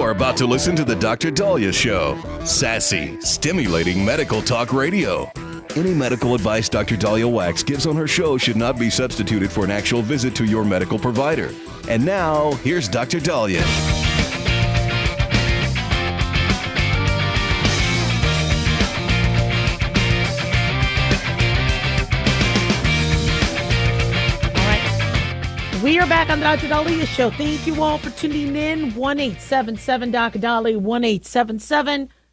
You're about to listen to the Dr. Daliah Show. Sassy, stimulating medical talk radio. Any medical advice Dr. Daliah Wax gives on her show should not be substituted for an actual visit to your medical provider. And now, here's Dr. Daliah. We are back on the Dr. Daliah Show. Thank you all for tuning in. 1-877-Dr. Daliah,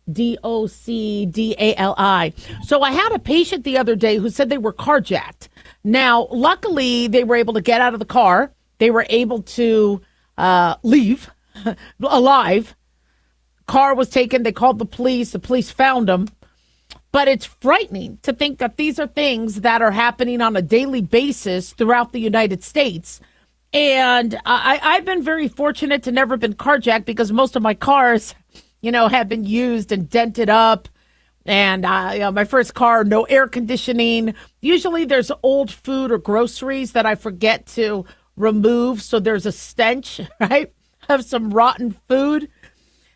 1-877-DOCDALI. So I had a patient the other day who said they were carjacked. Now, luckily, they were able to get out of the car. They were able to leave alive. Car was taken. They called the police. The police found them. But it's frightening to think that these are things that are happening on a daily basis throughout the United States. And I've been very fortunate to never been carjacked because most of my cars, have been used and dented up. And, my first car, no air conditioning. Usually there's old food or groceries that I forget to remove. So there's a stench, right, of some rotten food.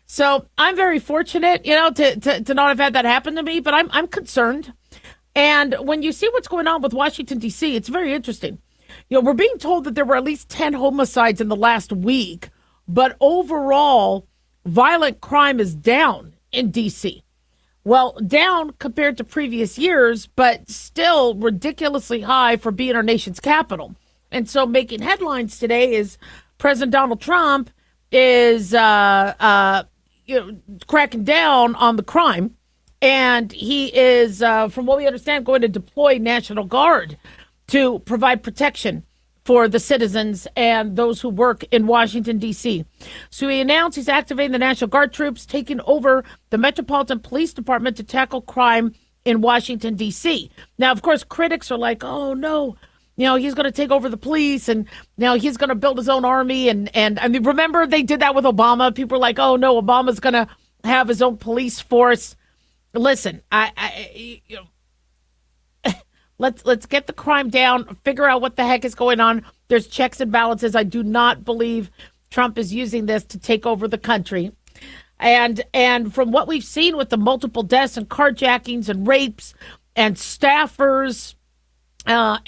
So I'm very fortunate, to not have had that happen to me. But I'm concerned. And when you see what's going on with Washington, D.C., it's very interesting. We're being told that there were at least 10 homicides in the last week, but overall, violent crime is down in D.C. Well, down compared to previous years, but still ridiculously high for being our nation's capital. And so making headlines today is President Donald Trump is cracking down on the crime, and he is, from what we understand, going to deploy National Guard to provide protection for the citizens and those who work in Washington, D.C. So he announced he's activating the National Guard troops, taking over the Metropolitan Police Department to tackle crime in Washington, D.C. Now, of course, critics are like, oh, no, he's going to take over the police and now he's going to build his own army. And I mean, remember they did that with Obama. People were like, oh, no, Obama's going to have his own police force. Listen, Let's get the crime down, figure out what the heck is going on. There's checks and balances. I do not believe Trump is using this to take over the country. And from what we've seen with the multiple deaths and carjackings and rapes and staffers the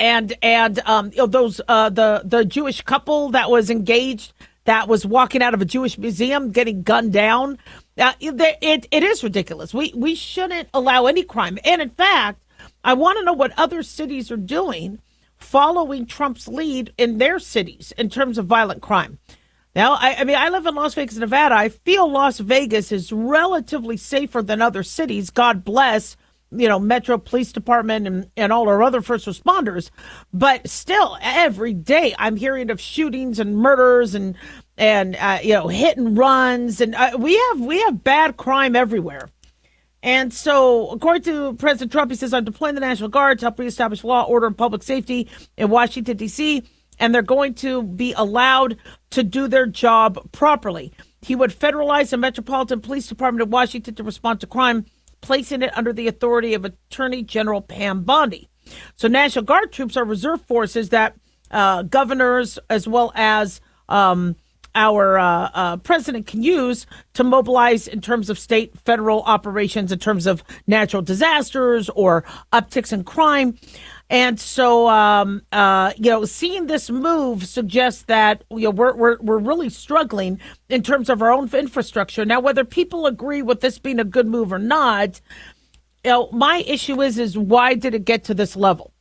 Jewish couple that was engaged, that was walking out of a Jewish museum getting gunned down, it is ridiculous. We shouldn't allow any crime. And in fact, I want to know what other cities are doing following Trump's lead in their cities in terms of violent crime. Now, I live in Las Vegas, Nevada. I feel Las Vegas is relatively safer than other cities. God bless, Metro Police Department and all our other first responders. But still, every day I'm hearing of shootings and murders and hit and runs. And we have bad crime everywhere. And so, according to President Trump, he says, I'm deploying the National Guard to help reestablish law, order, and public safety in Washington, D.C., and they're going to be allowed to do their job properly. He would federalize the Metropolitan Police Department of Washington to respond to crime, placing it under the authority of Attorney General Pam Bondi. So National Guard troops are reserve forces that governors as well as our president can use to mobilize in terms of state, federal operations, in terms of natural disasters or upticks in crime. And so, seeing this move suggests that we're really struggling in terms of our own infrastructure. Now, whether people agree with this being a good move or not, my issue is why did it get to this level?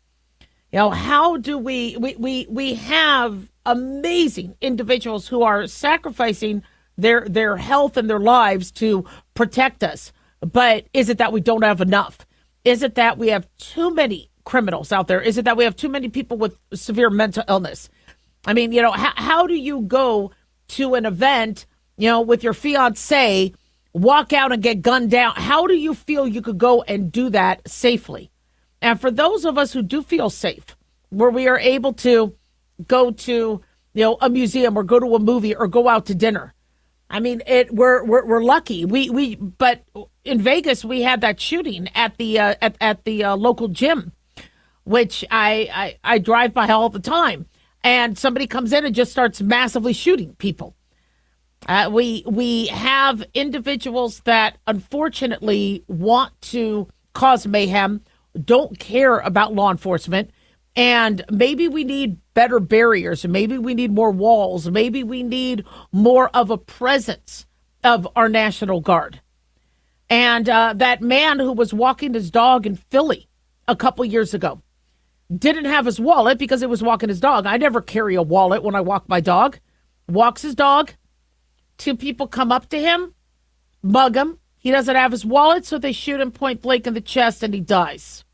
How do we have amazing individuals who are sacrificing their health and their lives to protect us. But is it that we don't have enough? Is it that we have too many criminals out there? Is it that we have too many people with severe mental illness? I mean, how do you go to an event, with your fiance, walk out and get gunned down? How do you feel you could go and do that safely? And for those of us who do feel safe, where we are able to go to, a museum or go to a movie or go out to dinner, I mean, we're lucky. But in Vegas, we had that shooting at the local gym, which I drive by all the time, and somebody comes in and just starts massively shooting people. We have individuals that unfortunately want to cause mayhem, don't care about law enforcement, and maybe we need better barriers, maybe we need more walls, maybe we need more of a presence of our National Guard. And that man who was walking his dog in Philly a couple years ago didn't have his wallet because he was walking his dog. I never carry a wallet when I walk my dog. Walks his dog. Two people come up to him, mug him. He doesn't have his wallet, so they shoot him point blank in the chest, and he dies.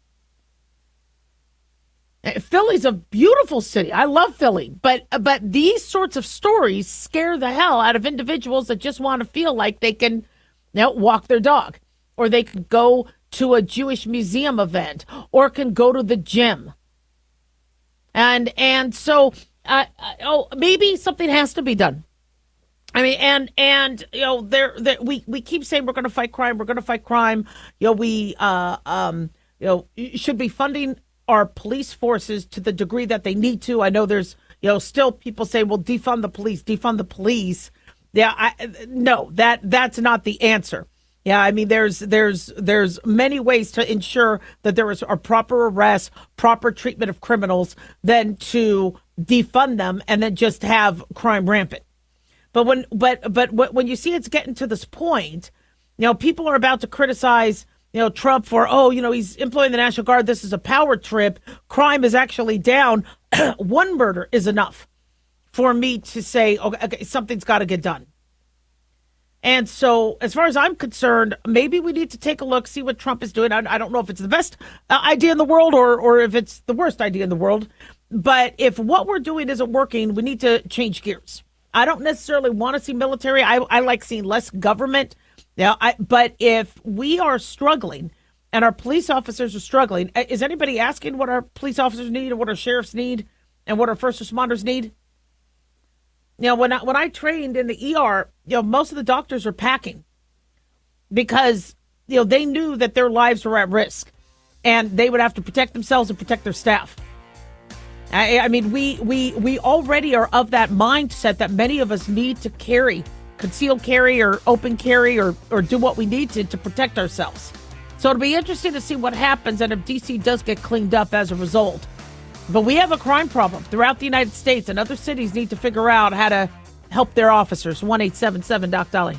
Philly's a beautiful city. I love Philly, but these sorts of stories scare the hell out of individuals that just want to feel like they can walk their dog, or they can go to a Jewish museum event, or can go to the gym. And so, maybe something has to be done. I mean, and we keep saying we're going to fight crime. We're going to fight crime. We should be funding our police forces to the degree that they need to. I know there's still people say, well, defund the police. Yeah, no, that's not the answer. Yeah, I mean, there's many ways to ensure that there is a proper arrest, proper treatment of criminals, than to defund them and then just have crime rampant. But when you see it's getting to this point, people are about to criticize, Trump for, he's employing the National Guard. This is a power trip. Crime is actually down. One murder is enough for me to say, okay, something's got to get done. And so, as far as I'm concerned, maybe we need to take a look, see what Trump is doing. I don't know if it's the best idea in the world or if it's the worst idea in the world. But if what we're doing isn't working, we need to change gears. I don't necessarily want to see military. I like seeing less government. But if we are struggling and our police officers are struggling, is anybody asking what our police officers need and what our sheriffs need and what our first responders need? When I trained in the ER, most of the doctors are packing because, they knew that their lives were at risk and they would have to protect themselves and protect their staff. I mean, we already are of that mindset that many of us need to carry, concealed carry or open carry or do what we need to protect ourselves. So it'll be interesting to see what happens and if DC does get cleaned up as a result. But we have a crime problem throughout the United States, and other cities need to figure out how to help their officers. 1-877 Daliah.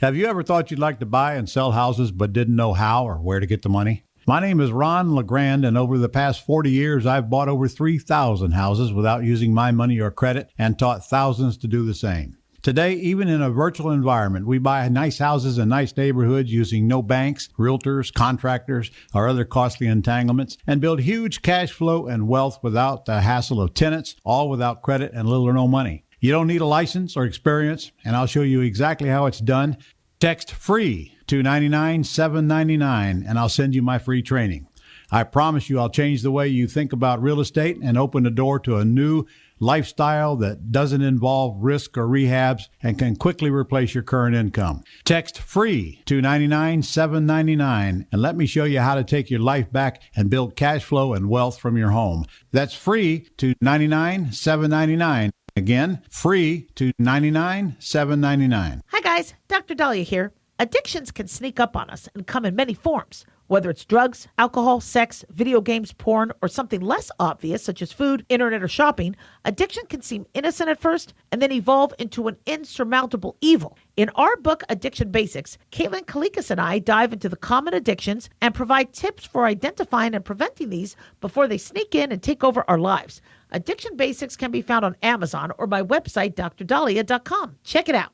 Have you ever thought you'd like to buy and sell houses but didn't know how or where to get the money? My name is Ron LeGrand, and over the past 40 years, I've bought over 3,000 houses without using my money or credit and taught thousands to do the same. Today, even in a virtual environment, we buy nice houses in nice neighborhoods using no banks, realtors, contractors, or other costly entanglements, and build huge cash flow and wealth without the hassle of tenants, all without credit and little or no money. You don't need a license or experience, and I'll show you exactly how it's done. Text FREE to 99799, and I'll send you my free training. I promise you I'll change the way you think about real estate and open the door to a new lifestyle that doesn't involve risk or rehabs and can quickly replace your current income. Text FREE to 99799 and let me show you how to take your life back and build cash flow and wealth from your home. That's FREE to 99799. Again, FREE to 99799. Hi guys, Dr. Daliah here. Addictions can sneak up on us and come in many forms. Whether it's drugs, alcohol, sex, video games, porn, or something less obvious such as food, internet, or shopping, addiction can seem innocent at first and then evolve into an insurmountable evil. In our book, Addiction Basics, Caitlin Kalikas and I dive into the common addictions and provide tips for identifying and preventing these before they sneak in and take over our lives. Addiction Basics can be found on Amazon or my website, drdaliah.com. Check it out.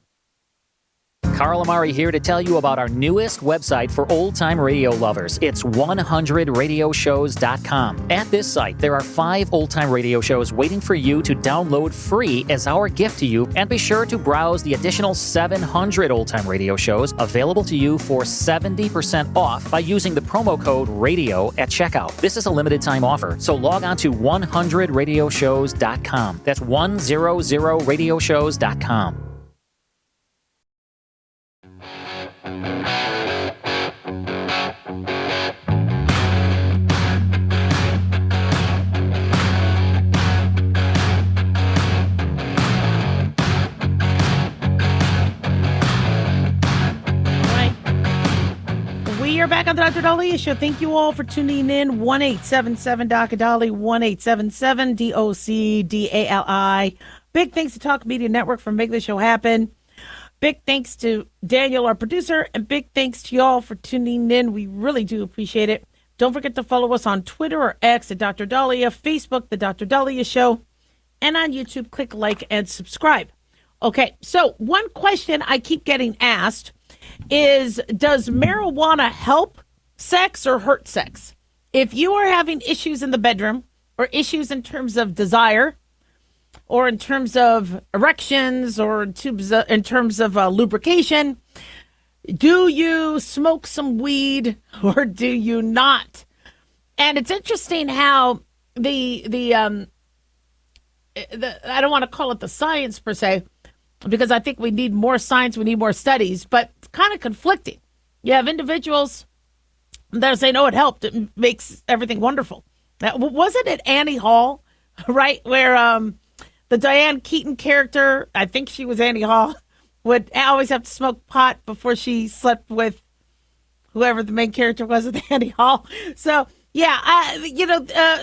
Carl Amari here to tell you about our newest website for old-time radio lovers. It's 100radioshows.com. At this site, there are 5 old-time radio shows waiting for you to download free as our gift to you, and be sure to browse the additional 700 old-time radio shows available to you for 70% off by using the promo code RADIO at checkout. This is a limited-time offer, so log on to 100radioshows.com. That's 100radioshows.com. are back on the Dr. Daliah Show. Thank you all for tuning in. 1-877-DOC-DALI, 1-877-DOC-DALI. Big thanks to Talk Media Network for making the show happen. Big thanks to Daniel, our producer, and big thanks to y'all for tuning in. We really do appreciate it. Don't forget to follow us on Twitter or X at Dr. Daliah, Facebook, The Dr. Daliah Show, and on YouTube, click like and subscribe. Okay, so one question I keep getting asked is, does marijuana help sex or hurt sex? If you are having issues in the bedroom or issues in terms of desire or in terms of erections or in terms of lubrication, do you smoke some weed or do you not? And it's interesting how the I don't want to call it the science per se, because I think we need more science, we need more studies, but it's kind of conflicting. You have individuals that are saying, oh, it helped, it makes everything wonderful. Now, wasn't it Annie Hall, right, where the Diane Keaton character, I think she was Annie Hall, would always have to smoke pot before she slept with whoever the main character was at Annie Hall. So, yeah,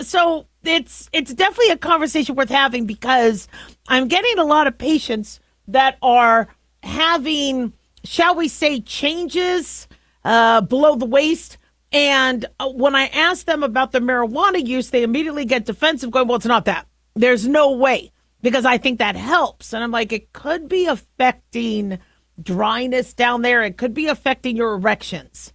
so it's definitely a conversation worth having, because I'm getting a lot of patients that are having, shall we say, changes below the waist. And when I ask them about the marijuana use, they immediately get defensive, going, well, it's not that. There's no way, because I think that helps. And I'm like, it could be affecting dryness down there. It could be affecting your erections.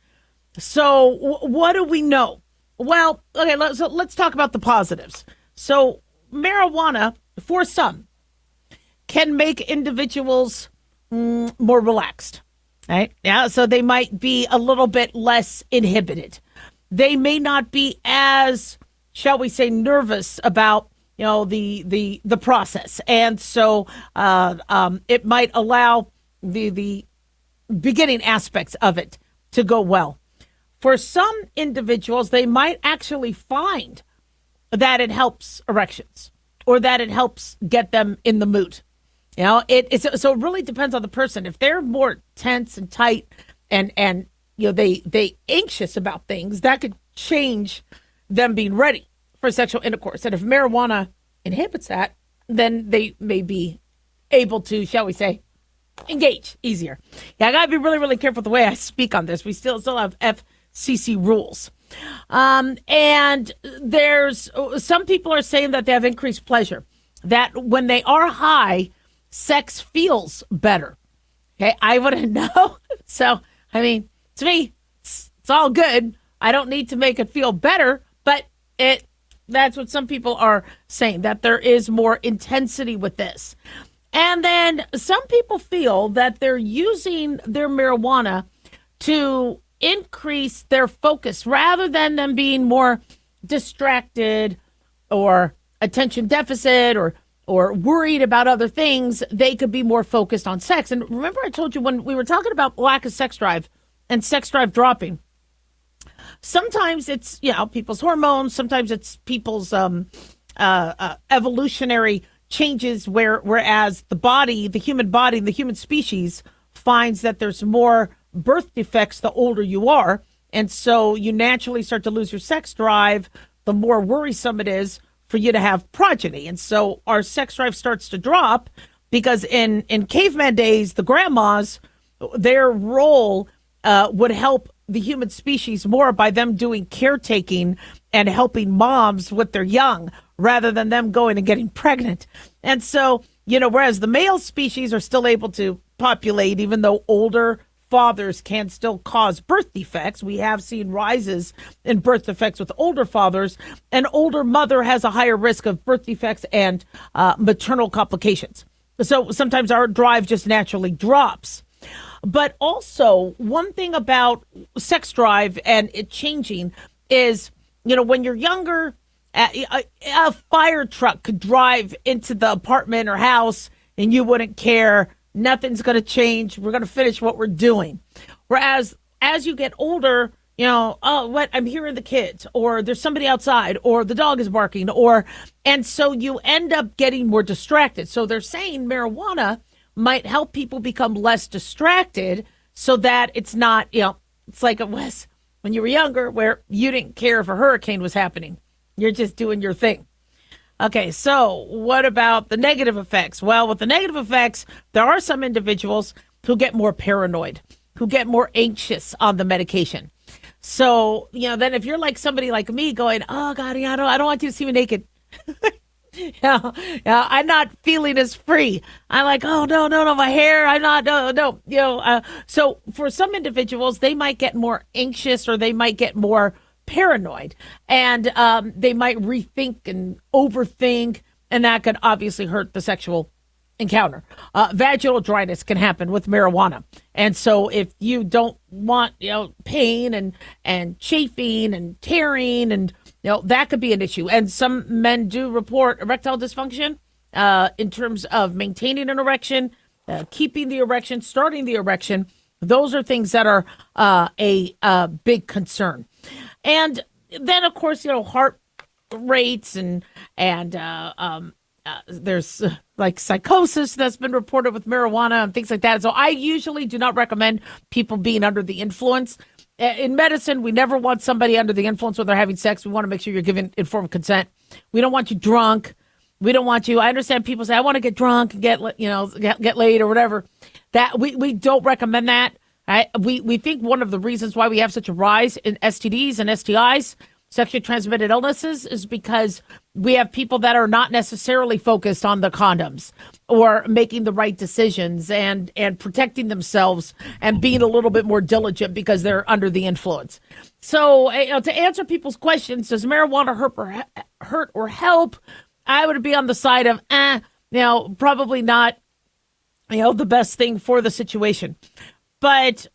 So what do we know? Well, okay, let's talk about the positives. So marijuana, for some, can make individuals more relaxed, right? Yeah, so they might be a little bit less inhibited. They may not be as, shall we say, nervous about, the process, and so it might allow the beginning aspects of it to go well. For some individuals, they might actually find that it helps erections or that it helps get them in the mood. So it really depends on the person. If they're more tense and tight and they anxious about things, that could change them being ready for sexual intercourse. And if marijuana inhibits that, then they may be able to, shall we say, engage easier. Yeah, I got to be really, really careful the way I speak on this. We still have FCC rules. And there's some people are saying that they have increased pleasure, that when they are high, sex feels better. Okay, I wouldn't know. So, I mean, to me, it's all good. I don't need to make it feel better, but that's what some people are saying, that there is more intensity with this. And then some people feel that they're using their marijuana to increase their focus rather than them being more distracted or attention deficit or worried about other things. They could be more focused on sex. And remember, I told you when we were talking about lack of sex drive and sex drive dropping, sometimes it's, people's hormones, sometimes it's people's evolutionary changes, whereas the human body, the human species finds that there's more birth defects the older you are. And so you naturally start to lose your sex drive, the more worrisome it is for you to have progeny. And so our sex drive starts to drop because in caveman days, the grandmas, their role would help the human species more by them doing caretaking and helping moms with their young rather than them going and getting pregnant. And so, whereas the male species are still able to populate, even though older fathers can still cause birth defects. We have seen rises in birth defects with older fathers. An older mother has a higher risk of birth defects and maternal complications. So sometimes our drive just naturally drops. But also, one thing about sex drive and it changing is, when you're younger, a fire truck could drive into the apartment or house and you wouldn't care. Nothing's going to change. We're going to finish what we're doing. Whereas as you get older, I'm hearing the kids, or there's somebody outside, or the dog is barking, and so you end up getting more distracted. So they're saying marijuana might help people become less distracted so that it's not, it's like it was when you were younger, where you didn't care if a hurricane was happening. You're just doing your thing. Okay, so what about the negative effects? Well, with the negative effects, there are some individuals who get more paranoid, who get more anxious on the medication. So, then if you're like somebody like me going, oh, God, I don't want you to see me naked. Yeah, I'm not feeling as free. I'm like, oh, no, my hair. I'm not, no. So for some individuals, they might get more anxious or they might get more paranoid and they might rethink and overthink. And that could obviously hurt the sexual encounter. Vaginal dryness can happen with marijuana. And so if you don't want, pain and chafing and tearing and, that could be an issue. And some men do report erectile dysfunction in terms of maintaining an erection, keeping the erection, starting the erection. Those are things that are a big concern. And then, of course, heart rates and there's like psychosis that's been reported with marijuana and things like that. So I usually do not recommend people being under the influence. In medicine, we never want somebody under the influence when they're having sex. We want to make sure you're giving informed consent. We don't want you drunk. We don't want you. I understand people say, I want to get drunk and get laid or whatever. That we don't recommend that. We think one of the reasons why we have such a rise in STDs and STIs, sexually transmitted illnesses, is because we have people that are not necessarily focused on the condoms or making the right decisions and protecting themselves and being a little bit more diligent because they're under the influence. So to answer people's questions, does marijuana hurt or help? I would be on the side of, probably not, the best thing for the situation. But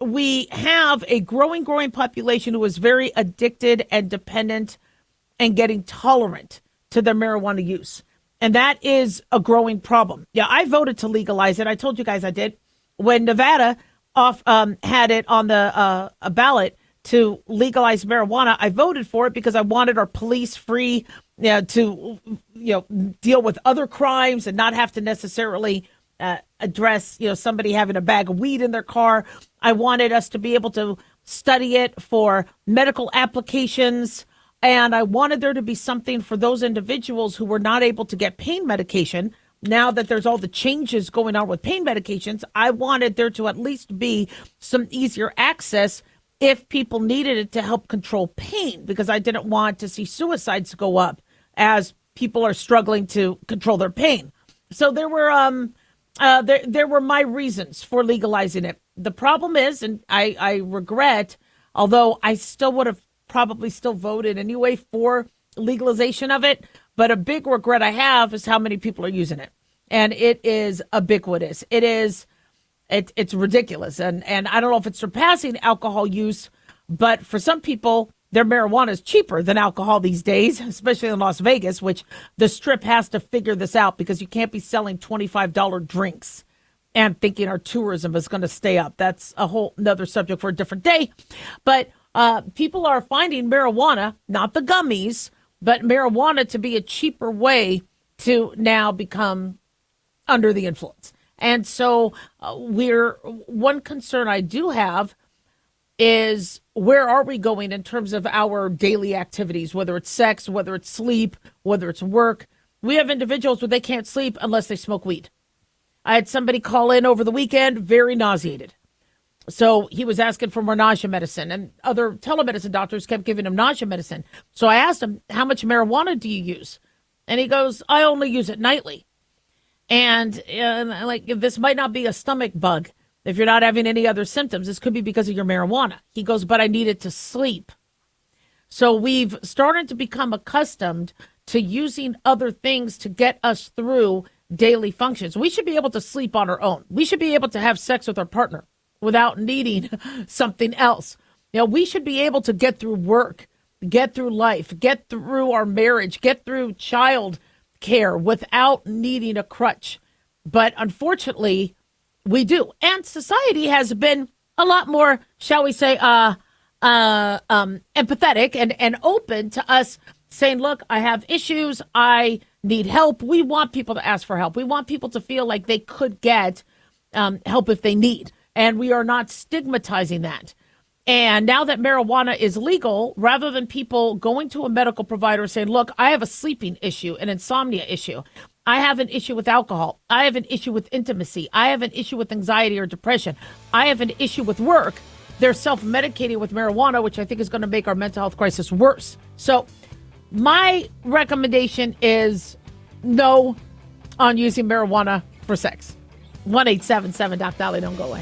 we have a growing population who is very addicted and dependent and getting tolerant to their marijuana use. And that is a growing problem. Yeah, I voted to legalize it. I told you guys I did. When Nevada had it on the ballot to legalize marijuana, I voted for it because I wanted our police free to deal with other crimes and not have to necessarily address, somebody having a bag of weed in their car. I wanted us to be able to study it for medical applications. And I wanted there to be something for those individuals who were not able to get pain medication. Now that there's all the changes going on with pain medications, I wanted there to at least be some easier access if people needed it to help control pain, because I didn't want to see suicides go up as people are struggling to control their pain. So there were my reasons for legalizing it. The problem is, and I regret, although I still would have probably still voted anyway for legalization of it, but a big regret I have is how many people are using it. And it is ubiquitous. It's ridiculous. And I don't know if it's surpassing alcohol use, but for some people, their marijuana is cheaper than alcohol these days, especially in Las Vegas, which the Strip has to figure this out because you can't be selling $25 drinks and thinking our tourism is going to stay up. That's a whole another subject for a different day. But people are finding marijuana, not the gummies, but marijuana to be a cheaper way to now become under the influence. And so one concern I do have is where are we going in terms of our daily activities, whether it's sex, whether it's sleep, whether it's work. We have individuals where they can't sleep unless they smoke weed. I had somebody call in over the weekend, very nauseated. So he was asking for more nausea medicine, and other telemedicine doctors kept giving him nausea medicine. So I asked him, how much marijuana do you use? And he goes, I only use it nightly. And like, this might not be a stomach bug. If you're not having any other symptoms, this could be because of your marijuana. He goes, but I need it to sleep. So we've started to become accustomed to using other things to get us through daily functions. We should be able to sleep on our own. We should be able to have sex with our partner without needing something else. We should be able to get through work, get through life, get through our marriage, get through child care without needing a crutch. But unfortunately, we do. And society has been a lot more, shall we say, empathetic and open to us saying, look, I have issues. I need help. We want people to ask for help. We want people to feel like they could get help if they need. And we are not stigmatizing that. And now that marijuana is legal, rather than people going to a medical provider saying, look, I have a sleeping issue, an insomnia issue. I have an issue with alcohol. I have an issue with intimacy. I have an issue with anxiety or depression. I have an issue with work. They're self-medicating with marijuana, which I think is going to make our mental health crisis worse. So my recommendation is no on using marijuana for sex. 1-877-DOC-DALIAH. Don't go away.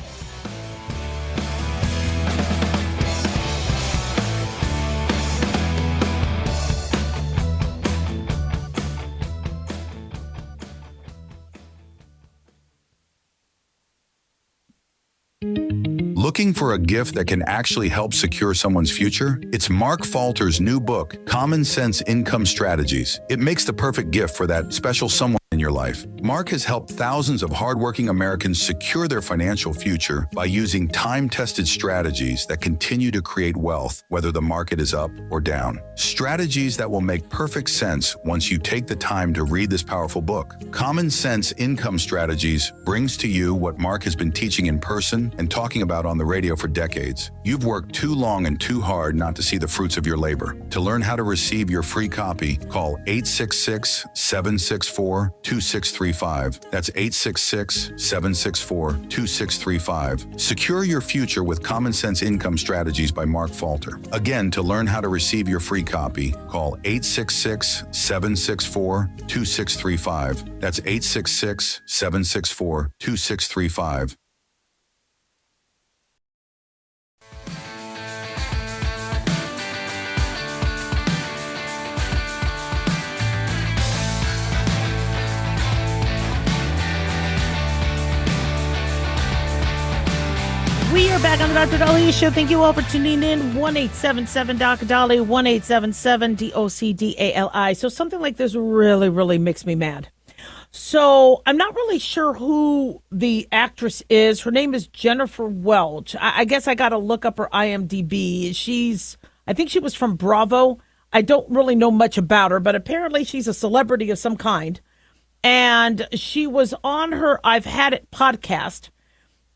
Looking for a gift that can actually help secure someone's future? It's Mark Falter's new book, Common Sense Income Strategies. It makes the perfect gift for that special someone in your life. Mark has helped thousands of hardworking Americans secure their financial future by using time-tested strategies that continue to create wealth, whether the market is up or down. Strategies that will make perfect sense once you take the time to read this powerful book. Common Sense Income Strategies brings to you what Mark has been teaching in person and talking about on the radio for decades. You've worked too long and too hard not to see the fruits of your labor. To learn how to receive your free copy, call 866-764-2635. That's 866-764-2635. Secure your future with Common Sense Income Strategies by Mark Falter. Again, to learn how to receive your free copy, call 866-764-2635. That's 866-764-2635. We are back on the Dr. Daliah Show. Thank you all for tuning in. 1-877-DOC-DALIAH, 1-877-DOC-DALI. So something like this really makes me mad. So I'm not really sure who the actress is. Her name is Jennifer Welch. I guess I got to look up her IMDb. I think she was from Bravo. I don't really know much about her, but apparently she's a celebrity of some kind. And she was on her I've Had It podcast.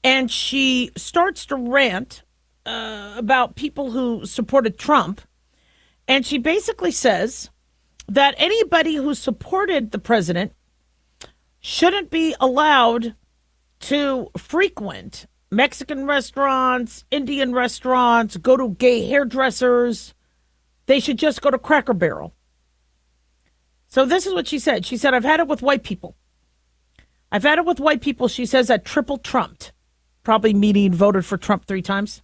And she starts to rant about people who supported Trump. And she basically says that anybody who supported the president shouldn't be allowed to frequent Mexican restaurants, Indian restaurants, go to gay hairdressers. They should just go to Cracker Barrel. So this is what she said. She said, I've had it with white people. I've had it with white people, she says, that triple trumped. Probably meaning voted for Trump 3 times,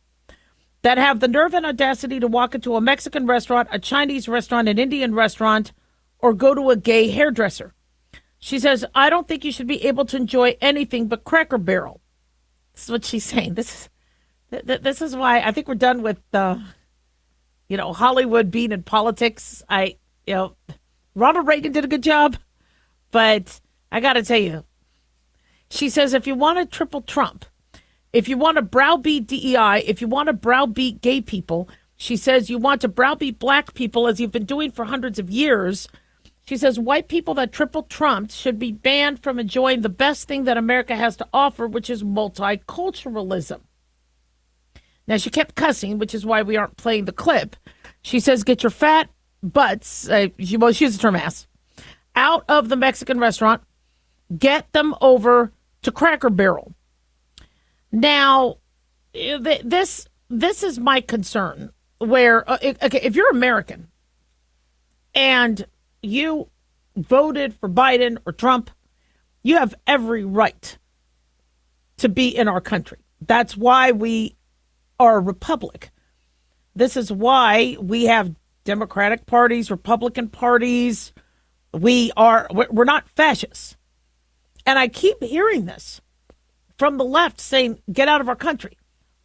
that have the nerve and audacity to walk into a Mexican restaurant, a Chinese restaurant, an Indian restaurant, or go to a gay hairdresser. She says, I don't think you should be able to enjoy anything but Cracker Barrel. This is what she's saying. This is why I think we're done with, Hollywood being in politics. Ronald Reagan did a good job, but I got to tell you, she says, if you want to triple Trump, if you want to browbeat DEI, if you want to browbeat gay people, she says you want to browbeat black people as you've been doing for hundreds of years. She says white people that triple Trump should be banned from enjoying the best thing that America has to offer, which is multiculturalism. Now, she kept cussing, which is why we aren't playing the clip. She says, get your fat butts, she used the term ass, out of the Mexican restaurant, get them over to Cracker Barrel. Now, this is my concern, where, if you're American and you voted for Biden or Trump, you have every right to be in our country. That's why we are a republic. This is why we have Democratic parties, Republican parties. We're not fascists. And I keep hearing this from the left saying, get out of our country.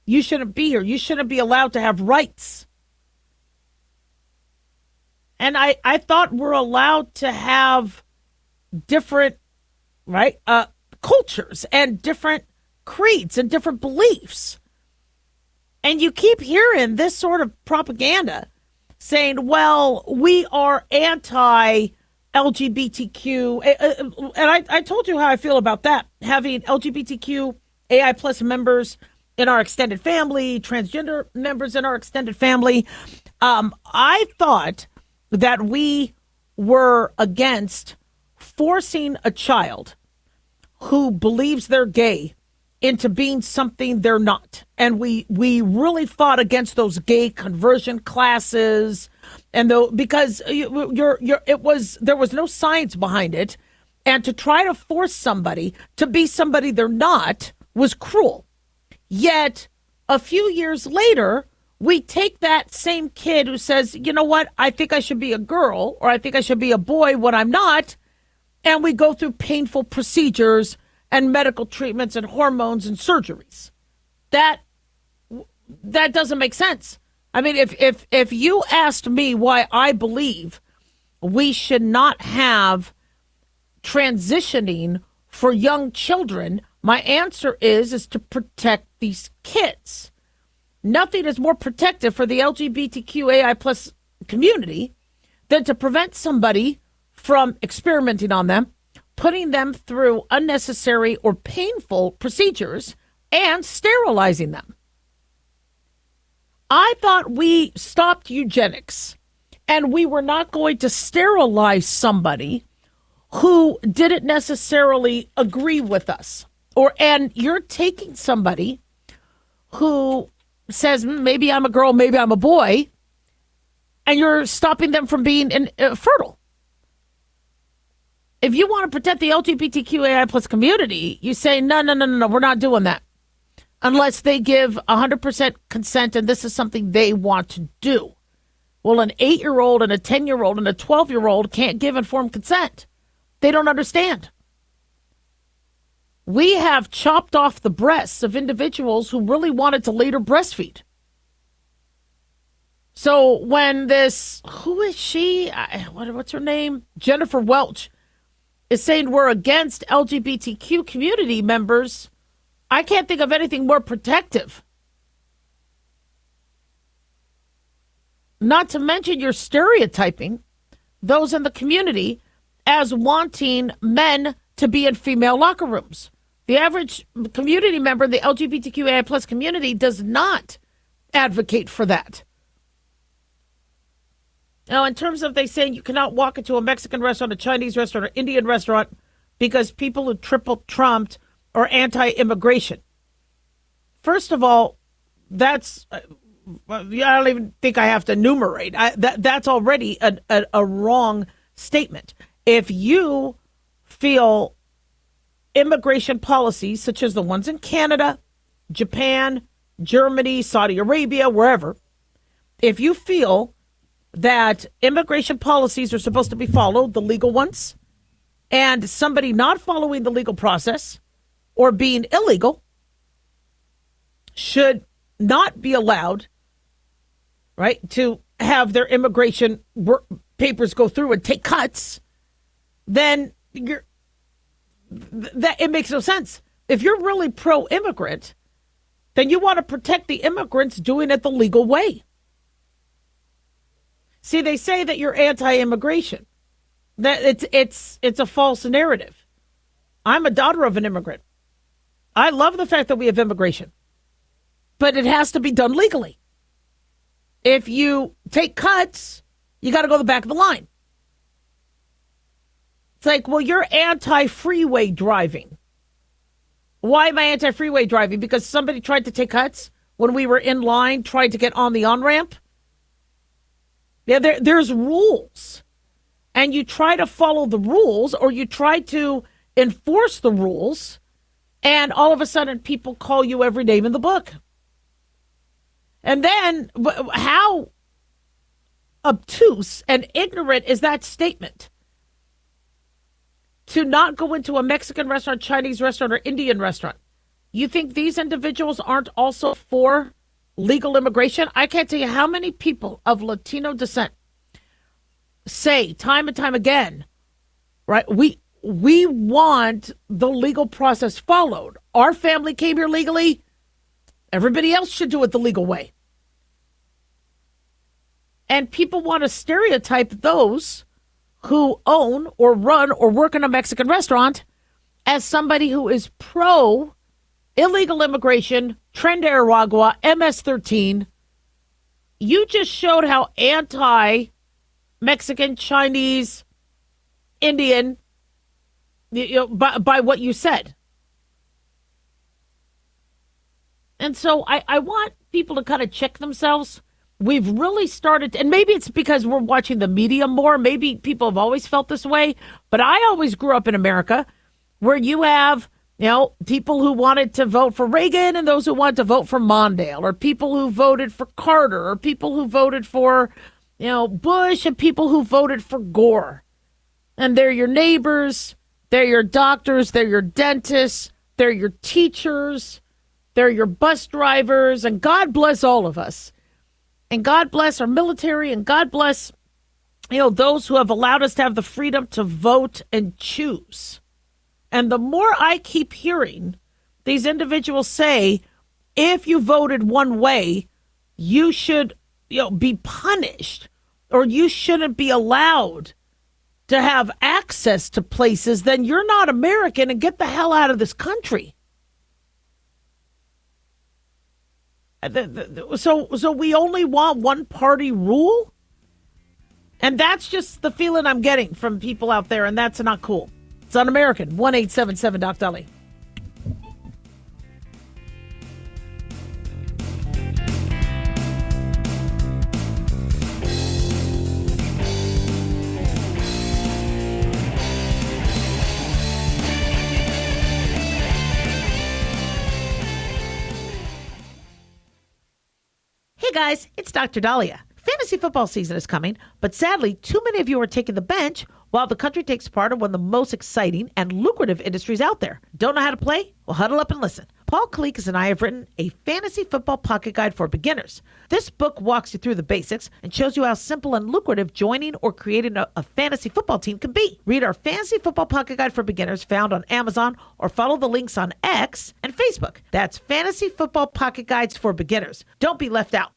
You shouldn't be here. You shouldn't be allowed to have rights. And I thought we're allowed to have different, cultures and different creeds and different beliefs. And you keep hearing this sort of propaganda saying, well, we are anti-LGBTQ. And I told you how I feel about that. Having LGBTQ, AI plus members in our extended family, transgender members in our extended family. I thought that we were against forcing a child who believes they're gay into being something they're not. And we really fought against those gay conversion classes, and because there was no science behind it, and to try to force somebody to be somebody they're not was cruel. Yet a few years later, we take that same kid who says, you know what, I think I should be a girl, or I think I should be a boy when I'm not, and we go through painful procedures and medical treatments and hormones and surgeries. That doesn't make sense. I mean, if you asked me why I believe we should not have transitioning for young children, my answer is to protect these kids. Nothing is more protective for the LGBTQAI plus community than to prevent somebody from experimenting on them, putting them through unnecessary or painful procedures, and sterilizing them. I thought we stopped eugenics and we were not going to sterilize somebody who didn't necessarily agree with us. And you're taking somebody who says, maybe I'm a girl, maybe I'm a boy, and you're stopping them from being fertile. If you want to protect the LGBTQAI plus community, you say, no, we're not doing that. Unless they give 100% consent and this is something they want to do. Well, an 8-year-old and a 10-year-old and a 12-year-old can't give informed consent. They don't understand. We have chopped off the breasts of individuals who really wanted to later breastfeed. So when who is she? What's her name? Jennifer Welch is saying we're against LGBTQ community members, I can't think of anything more protective. Not to mention you're stereotyping those in the community as wanting men to be in female locker rooms. The average community member in the LGBTQAI plus community does not advocate for that. Now, in terms of they saying you cannot walk into a Mexican restaurant, a Chinese restaurant, or Indian restaurant because people who triple trumped are anti-immigration. First of all, that's I don't even think I have to enumerate. That's already a wrong statement. If you feel immigration policies such as the ones in Canada, Japan, Germany, Saudi Arabia, wherever, if you feel that immigration policies are supposed to be followed, the legal ones, and somebody not following the legal process or being illegal should not be allowed, right, to have their immigration papers go through and take cuts, then that it makes no sense. If you're really pro-immigrant, then you want to protect the immigrants doing it the legal way. See, they say that you're anti-immigration. That it's a false narrative. I'm a daughter of an immigrant. I love the fact that we have immigration, but it has to be done legally. If you take cuts, you got to go to the back of the line. It's like, well, you're anti-freeway driving. Why am I anti-freeway driving? Because somebody tried to take cuts when we were in line trying to get on the on-ramp? Yeah, there's rules. And you try to follow the rules or you try to enforce the rules, and all of a sudden people call you every name in the book. And then how obtuse and ignorant is that statement? To not go into a Mexican restaurant, Chinese restaurant, or Indian restaurant. You think these individuals aren't also for legal immigration? I can't tell you how many people of Latino descent say time and time again, right? We want the legal process followed. Our family came here legally. Everybody else should do it the legal way. And people want to stereotype those who own or run or work in a Mexican restaurant as somebody who is pro illegal immigration, Tren de Aragua, MS-13. You just showed how anti-Mexican, Chinese, Indian, by what you said. And so I want people to kind of check themselves. We've really started, and maybe it's because we're watching the media more. Maybe people have always felt this way. But I always grew up in America where you have, people who wanted to vote for Reagan and those who wanted to vote for Mondale, or people who voted for Carter, or people who voted for, Bush, and people who voted for Gore. And they're your neighbors, they're your doctors, they're your dentists, they're your teachers, they're your bus drivers, and God bless all of us. And God bless our military, and God bless, those who have allowed us to have the freedom to vote and choose. And the more I keep hearing these individuals say, if you voted one way, you should, be punished, or you shouldn't be allowed to have access to places, then you're not American and get the hell out of this country. So we only want one party rule? And that's just the feeling I'm getting from people out there, and that's not cool. It's un-American. 1-877-DOC-DALI. Hey guys, it's Dr. Daliah. Fantasy football season is coming, but sadly, too many of you are taking the bench while the country takes part in one of the most exciting and lucrative industries out there. Don't know how to play? Well, huddle up and listen. Paul Kalikas and I have written a fantasy football pocket guide for beginners. This book walks you through the basics and shows you how simple and lucrative joining or creating a fantasy football team can be. Read our fantasy football pocket guide for beginners found on Amazon, or follow the links on X and Facebook. That's Fantasy Football Pocket Guides for Beginners. Don't be left out.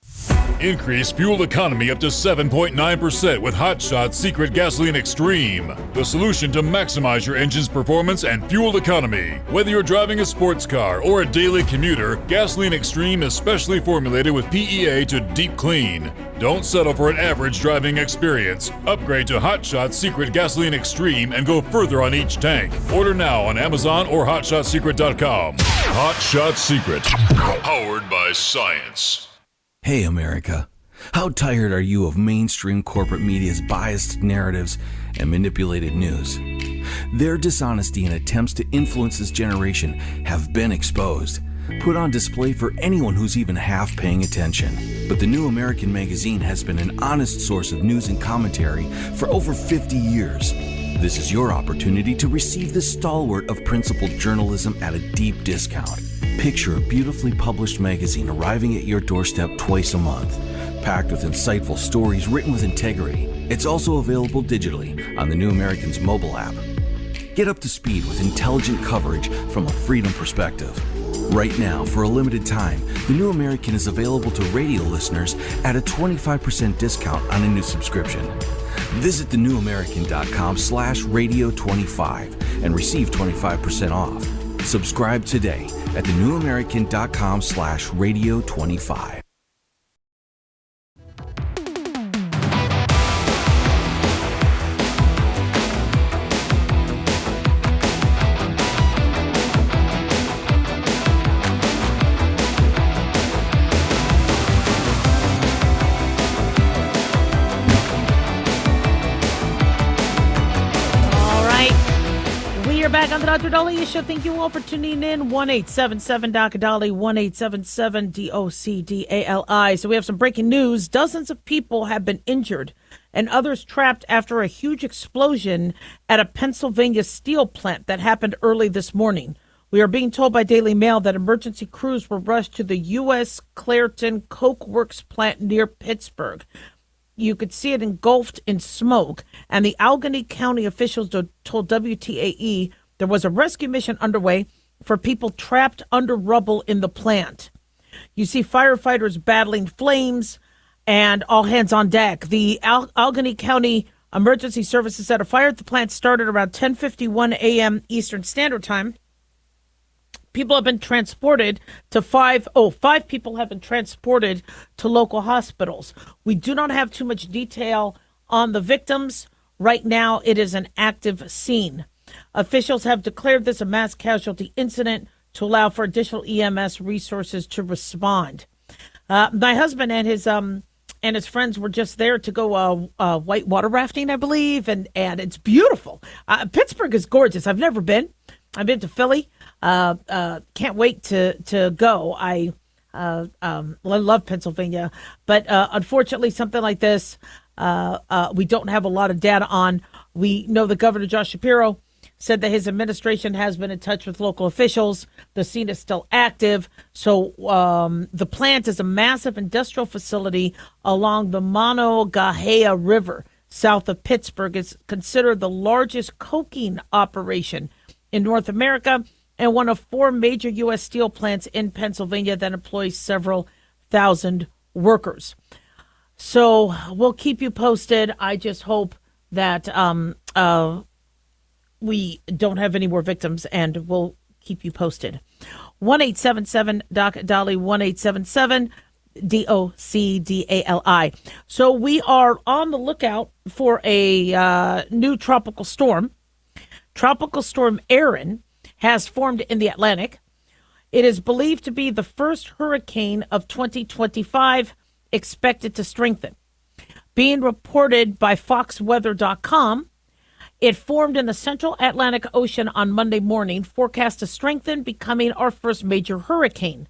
Increase fuel economy up to 7.9% with Hot Shot's Secret Gasoline Extreme, the solution to maximize your engine's performance and fuel economy. Whether you're driving a sports car or a daily commuter, Gasoline Extreme is specially formulated with PEA to deep clean. Don't settle for an average driving experience. Upgrade to Hot Shot's Secret Gasoline Extreme and go further on each tank. Order now on Amazon or HotShotSecret.com. Hot Shot Secret, powered by science. Hey, America. How tired are you of mainstream corporate media's biased narratives and manipulated news? Their dishonesty and attempts to influence this generation have been exposed, put on display for anyone who's even half paying attention. But the New American Magazine has been an honest source of news and commentary for over 50 years. This is your opportunity to receive the stalwart of principled journalism at a deep discount. Picture a beautifully published magazine arriving at your doorstep twice a month, packed with insightful stories written with integrity. It's also available digitally on the New American's mobile app. Get up to speed with intelligent coverage from a freedom perspective. Right now, for a limited time, the New American is available to radio listeners at a 25% discount on a new subscription. Visit thenewamerican.com/radio25 and receive 25% off. Subscribe today at thenewamerican.com/radio25. Back on the Dr. Daliah Show. Thank you all for tuning in. 1-877-DOC-DALI, 1-877-DOC-DALI. So we have some breaking news. Dozens of people have been injured and others trapped after a huge explosion at a Pennsylvania steel plant that happened early this morning. We are being told by Daily Mail that emergency crews were rushed to the U.S. Clairton Coke Works plant near Pittsburgh. You could see it engulfed in smoke, and the Allegheny County officials told WTAE there was a rescue mission underway for people trapped under rubble in the plant. You see firefighters battling flames and all hands on deck. The Allegheny County Emergency Services said a fire at the plant started around 10:51 a.m. Eastern Standard Time. people have been transported to five people have been transported to local hospitals. We do not have too much detail on the victims. Right now, it is an active scene. Officials have declared this a mass casualty incident to allow for additional EMS resources to respond. My husband and his friends were just there to go white water rafting, I believe, and it's beautiful. Pittsburgh is gorgeous. I've never been. I've been to Philly. Can't wait to go. I love Pennsylvania, but unfortunately, something like this, we don't have a lot of data on. We know that Governor Josh Shapiro said that his administration has been in touch with local officials. The scene is still active. So the plant is a massive industrial facility along the Monongahela River, south of Pittsburgh. It's considered the largest coking operation in North America and one of 4 major U.S. steel plants in Pennsylvania that employs several thousand workers. So we'll keep you posted. I just hope that we don't have any more victims, and we'll keep you posted. 1-877-DOC-DALI, 1-877-DOC-DALI. So we are on the lookout for a new tropical storm. Tropical Storm Erin has formed in the Atlantic. It is believed to be the first hurricane of 2025, expected to strengthen. Being reported by FoxWeather.com, it formed in the central Atlantic Ocean on Monday morning, forecast to strengthen, becoming our first major hurricane.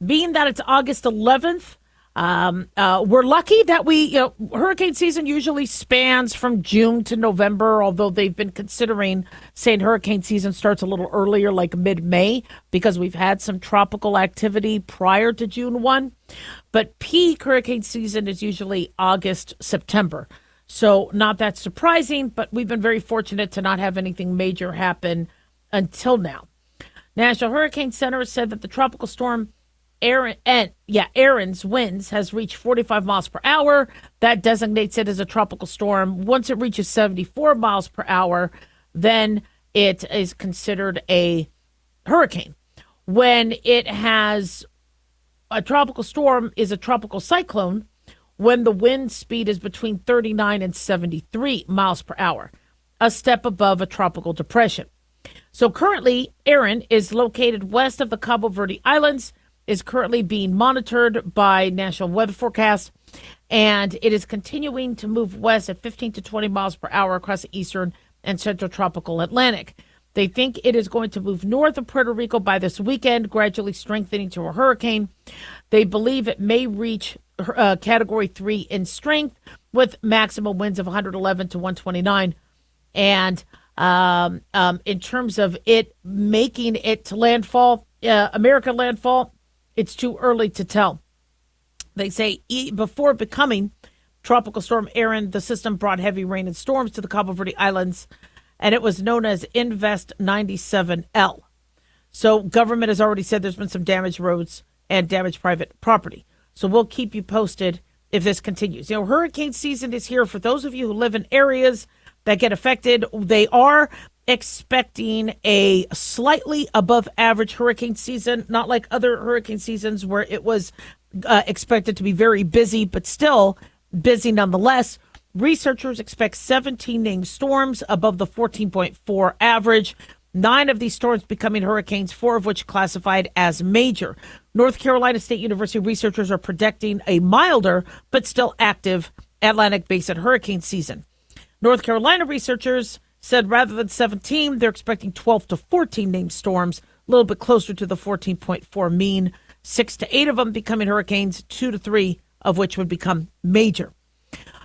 Being that it's August 11th, we're lucky that hurricane season usually spans from June to November, although they've been considering saying hurricane season starts a little earlier, like mid-May, because we've had some tropical activity prior to June 1. But peak hurricane season is usually August, September. So not that surprising, but we've been very fortunate to not have anything major happen until now. National Hurricane Center said that the tropical storm Erin's winds has reached 45 miles per hour. That designates it as a tropical storm. Once it reaches 74 miles per hour, then it is considered a hurricane. When it has a tropical storm is a tropical cyclone when the wind speed is between 39 and 73 miles per hour, a step above a tropical depression. So currently, Erin is located west of the Cabo Verde Islands, is currently being monitored by National Weather Forecast, and it is continuing to move west at 15 to 20 miles per hour across the eastern and central tropical Atlantic. They think it is going to move north of Puerto Rico by this weekend, gradually strengthening to a hurricane. They believe it may reach Category 3 in strength with maximum winds of 111 to 129. And in terms of it making it to landfall, American landfall, it's too early to tell. They say before becoming Tropical Storm Erin, the system brought heavy rain and storms to the Cabo Verde Islands, and it was known as Invest 97L. So government has already said there's been some damaged roads and damaged private property. So we'll keep you posted if this continues. Hurricane season is here. For those of you who live in areas that get affected, they are expecting a slightly above average hurricane season, not like other hurricane seasons where it was expected to be very busy, but still busy nonetheless. Researchers expect 17 named storms above the 14.4 average. 9 of these storms becoming hurricanes, 4 of which classified as major. North Carolina State University researchers are predicting a milder but still active Atlantic Basin hurricane season. North Carolina researchers said rather than 17, they're expecting 12 to 14 named storms, a little bit closer to the 14.4 mean. 6 to 8 of them becoming hurricanes, 2 to 3 of which would become major.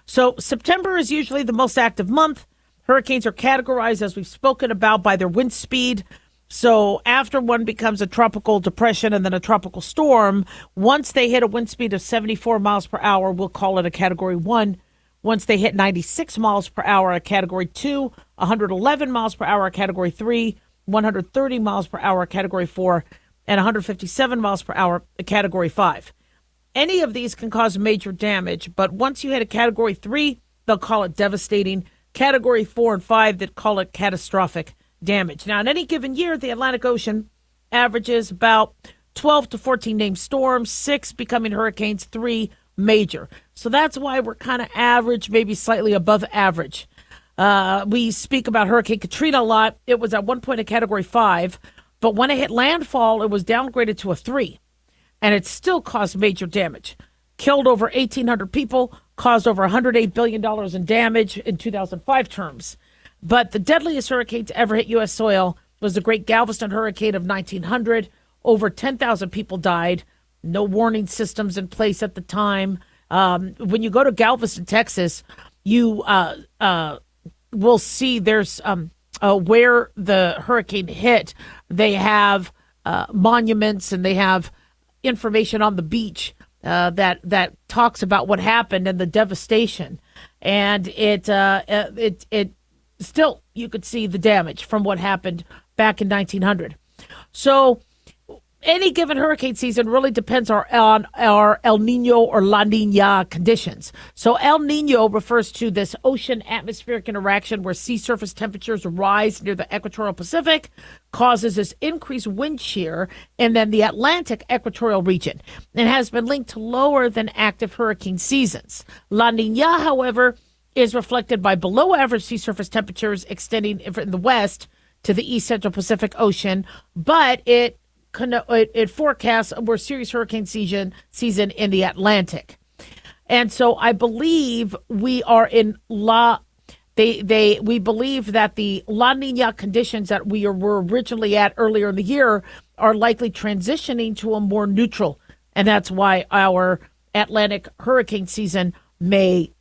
So September is usually the most active month. Hurricanes are categorized, as we've spoken about, by their wind speed. So after one becomes a tropical depression and then a tropical storm, once they hit a wind speed of 74 miles per hour, we'll call it a Category 1. Once they hit 96 miles per hour, a Category 2, 111 miles per hour, a Category 3, 130 miles per hour, a Category 4, and 157 miles per hour, a Category 5. Any of these can cause major damage, but once you hit a Category 3, they'll call it devastating. Category 4 and 5 that call it catastrophic damage. Now, in any given year, the Atlantic Ocean averages about 12 to 14 named storms, 6 becoming hurricanes, 3 major. So that's why we're kind of average, maybe slightly above average. We speak about Hurricane Katrina a lot. It was at one point a Category 5, but when it hit landfall, it was downgraded to a 3, and it still caused major damage. Killed over 1,800 people, caused over $108 billion in damage in 2005 terms. But the deadliest hurricane to ever hit U.S. soil was the Great Galveston Hurricane of 1900. Over 10,000 people died. No warning systems in place at the time. When you go to Galveston, Texas, you will see there's where the hurricane hit. They have monuments and they have information on the beach that talks about what happened and the devastation. And it still, you could see the damage from what happened back in 1900. So any given hurricane season really depends on our El Nino or La Nina conditions. So El Nino refers to this ocean atmospheric interaction where sea surface temperatures rise near the equatorial Pacific, causes this increased wind shear, and then the Atlantic equatorial region, and has been linked to lower than active hurricane seasons. La Nina, however, is reflected by below average sea surface temperatures extending in the west to the east central Pacific Ocean, but it forecasts a more serious hurricane season in the Atlantic. And so I believe we are in we believe that the La Nina conditions that we were originally at earlier in the year are likely transitioning to a more neutral. And that's why our Atlantic hurricane season may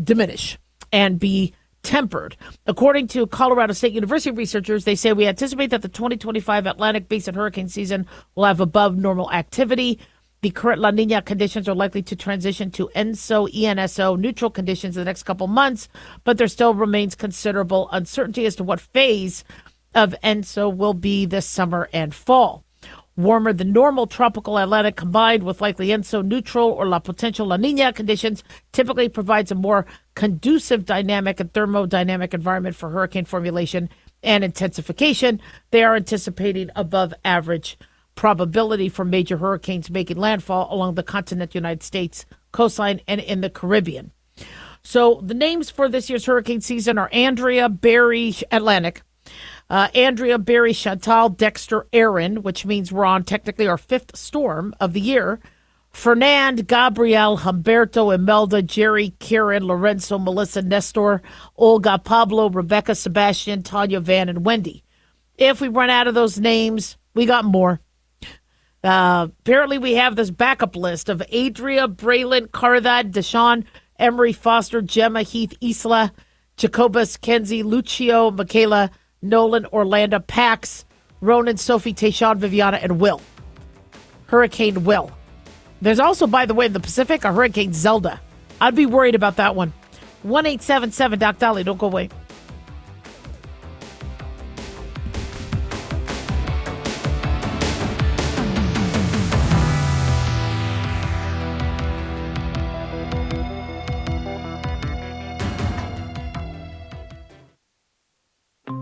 diminish and be tempered. According to Colorado State University researchers, they say we anticipate that the 2025 Atlantic Basin hurricane season will have above normal activity. The current La Nina conditions are likely to transition to ENSO neutral conditions in the next couple months, but there still remains considerable uncertainty as to what phase of ENSO will be this summer and fall. Warmer than normal tropical Atlantic combined with likely ENSO neutral or potential La Nina conditions typically provides a more conducive dynamic and thermodynamic environment for hurricane formulation and intensification. They are anticipating above average probability for major hurricanes making landfall along the continental United States coastline and in the Caribbean. So the names for this year's hurricane season are Andrea, Barry, Atlantic, Andrea, Barry, Chantal, Dexter, Aaron, which means we're on technically our 5th storm of the year. Fernand, Gabrielle, Humberto, Imelda, Jerry, Karen, Lorenzo, Melissa, Nestor, Olga, Pablo, Rebecca, Sebastian, Tanya, Van, and Wendy. If we run out of those names, we got more. Apparently we have this backup list of Adria, Braylon, Carthad, Deshaun, Emery, Foster, Gemma, Heath, Isla, Jacobus, Kenzie, Lucio, Michaela, Nolan, Orlando, Pax, Ronan, Sophie, Tayshawn, Viviana, and Will. Hurricane Will. There's also, by the way, in the Pacific, a Hurricane Zelda. I'd be worried about that one. 1-877 Doc Daliah. Don't go away.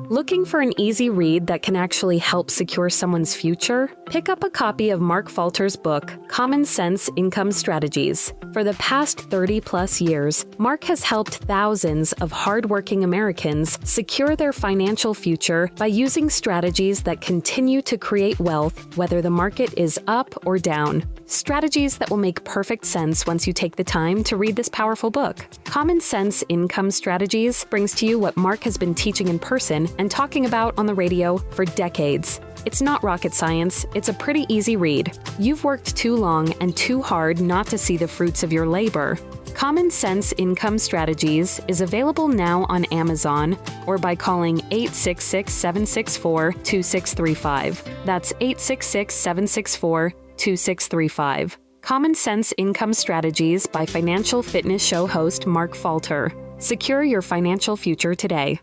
Looking for an easy read that can actually help secure someone's future? Pick up a copy of Mark Falter's book, Common Sense Income Strategies. For the past 30-plus years, Mark has helped thousands of hardworking Americans secure their financial future by using strategies that continue to create wealth, whether the market is up or down. Strategies that will make perfect sense once you take the time to read this powerful book. Common Sense Income Strategies brings to you what Mark has been teaching in person and talking about on the radio for decades. It's not rocket science, it's a pretty easy read. You've worked too long and too hard not to see the fruits of your labor. Common Sense Income Strategies is available now on Amazon or by calling 866-764-2635. That's 866-764-2635. Common Sense Income Strategies by Financial Fitness Show host Mark Falter. Secure your financial future today.